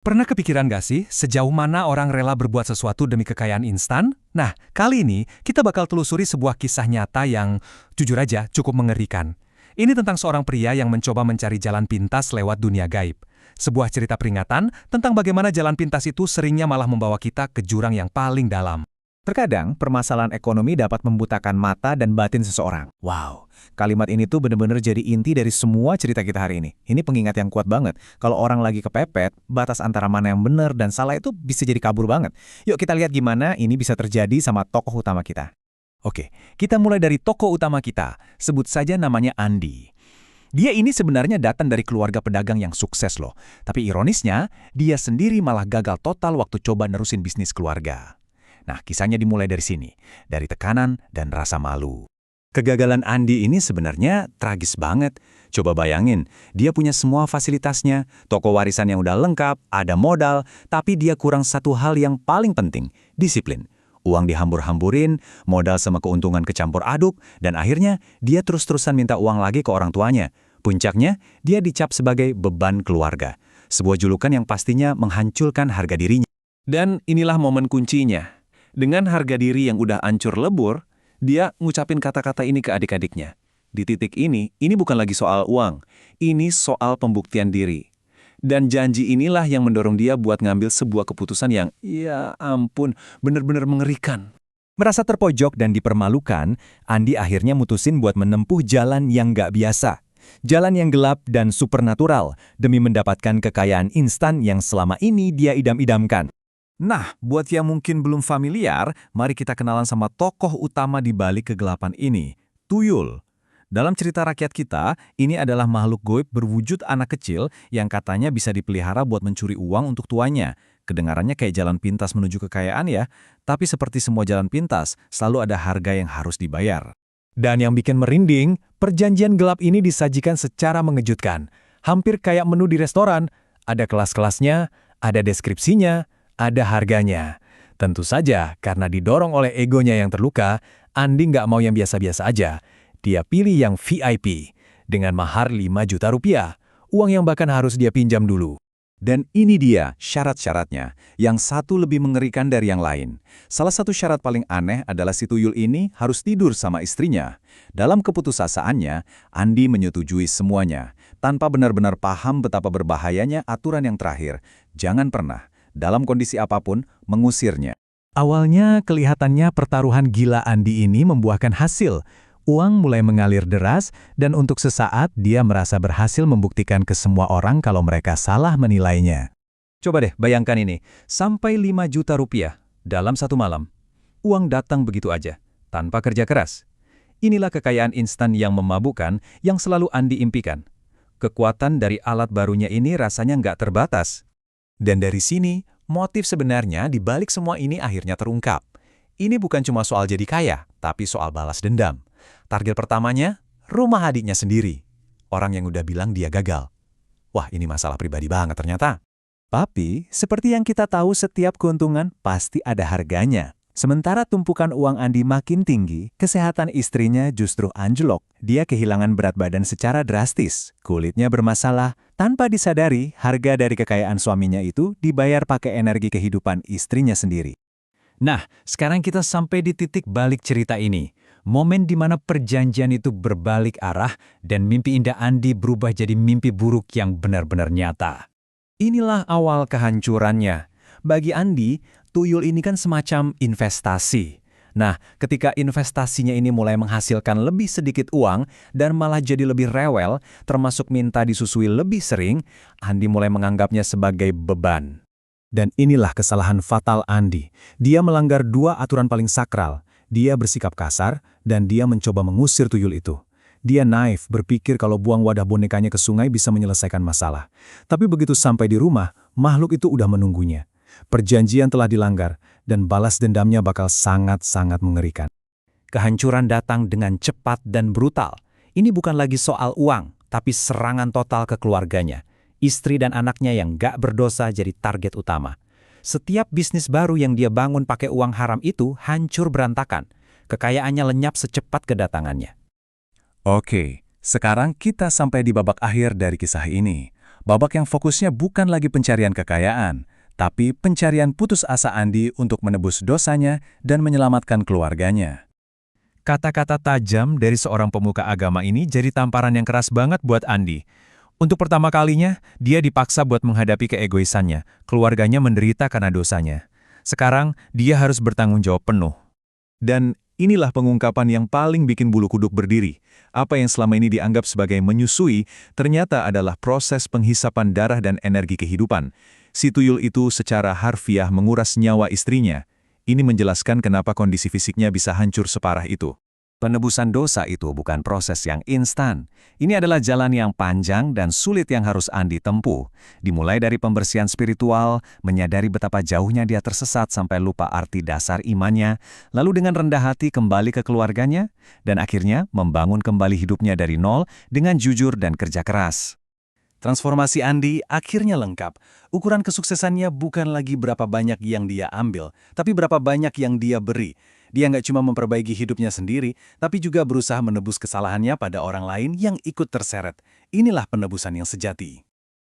Pernah kepikiran gak sih sejauh mana orang rela berbuat sesuatu demi kekayaan instan? Nah, kali ini kita bakal telusuri sebuah kisah nyata yang jujur aja cukup mengerikan. Ini tentang seorang pria yang mencoba mencari jalan pintas lewat dunia gaib. Sebuah cerita peringatan tentang bagaimana jalan pintas itu seringnya malah membawa kita ke jurang yang paling dalam. Terkadang, permasalahan ekonomi dapat membutakan mata dan batin seseorang. Wow, kalimat ini tuh bener-bener jadi inti dari semua cerita kita hari ini. Ini pengingat yang kuat banget. Kalau orang lagi kepepet, batas antara mana yang benar dan salah itu bisa jadi kabur banget. Yuk kita lihat gimana ini bisa terjadi sama tokoh utama kita. Oke, kita mulai dari tokoh utama kita. Sebut saja namanya Andi. Dia ini sebenarnya datang dari keluarga pedagang yang sukses loh. Tapi ironisnya, dia sendiri malah gagal total waktu coba nerusin bisnis keluarga. Nah, kisahnya dimulai dari sini, dari tekanan dan rasa malu. Kegagalan Andi ini sebenarnya tragis banget. Coba bayangin, dia punya semua fasilitasnya, toko warisan yang udah lengkap, ada modal, tapi dia kurang satu hal yang paling penting, disiplin. Uang dihambur-hamburin, modal sama keuntungan kecampur aduk, dan akhirnya dia terus-terusan minta uang lagi ke orang tuanya. Puncaknya, dia dicap sebagai beban keluarga. Sebuah julukan yang pastinya menghancurkan harga dirinya. Dan inilah momen kuncinya. Dengan harga diri yang udah hancur lebur, dia ngucapin kata-kata ini ke adik-adiknya. Di titik ini bukan lagi soal uang, ini soal pembuktian diri. Dan janji inilah yang mendorong dia buat ngambil sebuah keputusan yang, ya ampun, bener-bener mengerikan. Merasa terpojok dan dipermalukan, Andi akhirnya mutusin buat menempuh jalan yang gak biasa. Jalan yang gelap dan supernatural demi mendapatkan kekayaan instan yang selama ini dia idam-idamkan. Nah, buat yang mungkin belum familiar, mari kita kenalan sama tokoh utama di balik kegelapan ini, Tuyul. Dalam cerita rakyat kita, ini adalah makhluk goib berwujud anak kecil yang katanya bisa dipelihara buat mencuri uang untuk tuannya. Kedengarannya kayak jalan pintas menuju kekayaan ya, tapi seperti semua jalan pintas, selalu ada harga yang harus dibayar. Dan yang bikin merinding, perjanjian gelap ini disajikan secara mengejutkan. Hampir kayak menu di restoran, ada kelas-kelasnya, ada deskripsinya, ada harganya. Tentu saja, karena didorong oleh egonya yang terluka, Andi nggak mau yang biasa-biasa aja. Dia pilih yang VIP, dengan mahar 5 juta rupiah, uang yang bahkan harus dia pinjam dulu. Dan ini dia syarat-syaratnya, yang satu lebih mengerikan dari yang lain. Salah satu syarat paling aneh adalah si Tuyul ini harus tidur sama istrinya. Dalam keputusasaannya, Andi menyetujui semuanya, tanpa benar-benar paham betapa berbahayanya aturan yang terakhir. Jangan pernah, dalam kondisi apapun, mengusirnya. Awalnya kelihatannya pertaruhan gila Andi ini membuahkan hasil. Uang mulai mengalir deras, dan untuk sesaat dia merasa berhasil membuktikan ke semua orang kalau mereka salah menilainya. Coba deh bayangkan ini, sampai 5 juta rupiah dalam satu malam. Uang datang begitu aja, tanpa kerja keras. Inilah kekayaan instan yang memabukkan yang selalu Andi impikan. Kekuatan dari alat barunya ini rasanya nggak terbatas. Dan dari sini, motif sebenarnya di balik semua ini akhirnya terungkap. Ini bukan cuma soal jadi kaya, tapi soal balas dendam. Target pertamanya, rumah adiknya sendiri. Orang yang udah bilang dia gagal. Wah, ini masalah pribadi banget ternyata. Tapi, seperti yang kita tahu setiap keuntungan pasti ada harganya. Sementara tumpukan uang Andi makin tinggi, kesehatan istrinya justru anjlok. Dia kehilangan berat badan secara drastis, kulitnya bermasalah. Tanpa disadari, harga dari kekayaan suaminya itu dibayar pakai energi kehidupan istrinya sendiri. Nah, sekarang kita sampai di titik balik cerita ini. Momen di mana perjanjian itu berbalik arah dan mimpi indah Andi berubah jadi mimpi buruk yang benar-benar nyata. Inilah awal kehancurannya. Bagi Andi, Tuyul ini kan semacam investasi. Nah, ketika investasinya ini mulai menghasilkan lebih sedikit uang dan malah jadi lebih rewel, termasuk minta disusui lebih sering, Andi mulai menganggapnya sebagai beban. Dan inilah kesalahan fatal Andi. Dia melanggar 2 aturan paling sakral. Dia bersikap kasar, dan dia mencoba mengusir Tuyul itu. Dia naif, berpikir kalau buang wadah bonekanya ke sungai bisa menyelesaikan masalah. Tapi begitu sampai di rumah, makhluk itu udah menunggunya. Perjanjian telah dilanggar, dan balas dendamnya bakal sangat-sangat mengerikan. Kehancuran datang dengan cepat dan brutal. Ini bukan lagi soal uang, tapi serangan total ke keluarganya. Istri dan anaknya yang gak berdosa jadi target utama. Setiap bisnis baru yang dia bangun pakai uang haram itu hancur berantakan. Kekayaannya lenyap secepat kedatangannya. Oke, sekarang kita sampai di babak akhir dari kisah ini. babak yang fokusnya bukan lagi pencarian kekayaan, tapi pencarian putus asa Andi untuk menebus dosanya dan menyelamatkan keluarganya. Kata-kata tajam dari seorang pemuka agama ini jadi tamparan yang keras banget buat Andi. Untuk pertama kalinya, dia dipaksa buat menghadapi keegoisannya. Keluarganya menderita karena dosanya. Sekarang, dia harus bertanggung jawab penuh. Dan inilah pengungkapan yang paling bikin bulu kuduk berdiri. Apa yang selama ini dianggap sebagai menyusui, ternyata adalah proses penghisapan darah dan energi kehidupan. Si tuyul itu secara harfiah menguras nyawa istrinya. Ini menjelaskan kenapa kondisi fisiknya bisa hancur separah itu. Penebusan dosa itu bukan proses yang instan. Ini adalah jalan yang panjang dan sulit yang harus Andi tempuh. Dimulai dari pembersihan spiritual, menyadari betapa jauhnya dia tersesat sampai lupa arti dasar imannya, lalu dengan rendah hati kembali ke keluarganya, dan akhirnya membangun kembali hidupnya dari nol dengan jujur dan kerja keras. Transformasi Andi akhirnya lengkap. Ukuran kesuksesannya bukan lagi berapa banyak yang dia ambil, tapi berapa banyak yang dia beri. Dia nggak cuma memperbaiki hidupnya sendiri, tapi juga berusaha menebus kesalahannya pada orang lain yang ikut terseret. Inilah penebusan yang sejati.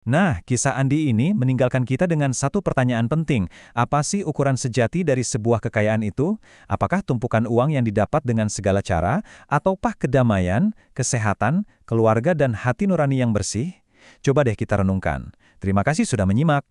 Nah, kisah Andi ini meninggalkan kita dengan satu pertanyaan penting. Apa sih ukuran sejati dari sebuah kekayaan itu? Apakah tumpukan uang yang didapat dengan segala cara, ataukah kedamaian, kesehatan, keluarga, dan hati nurani yang bersih? Coba deh kita renungkan. Terima kasih sudah menyimak.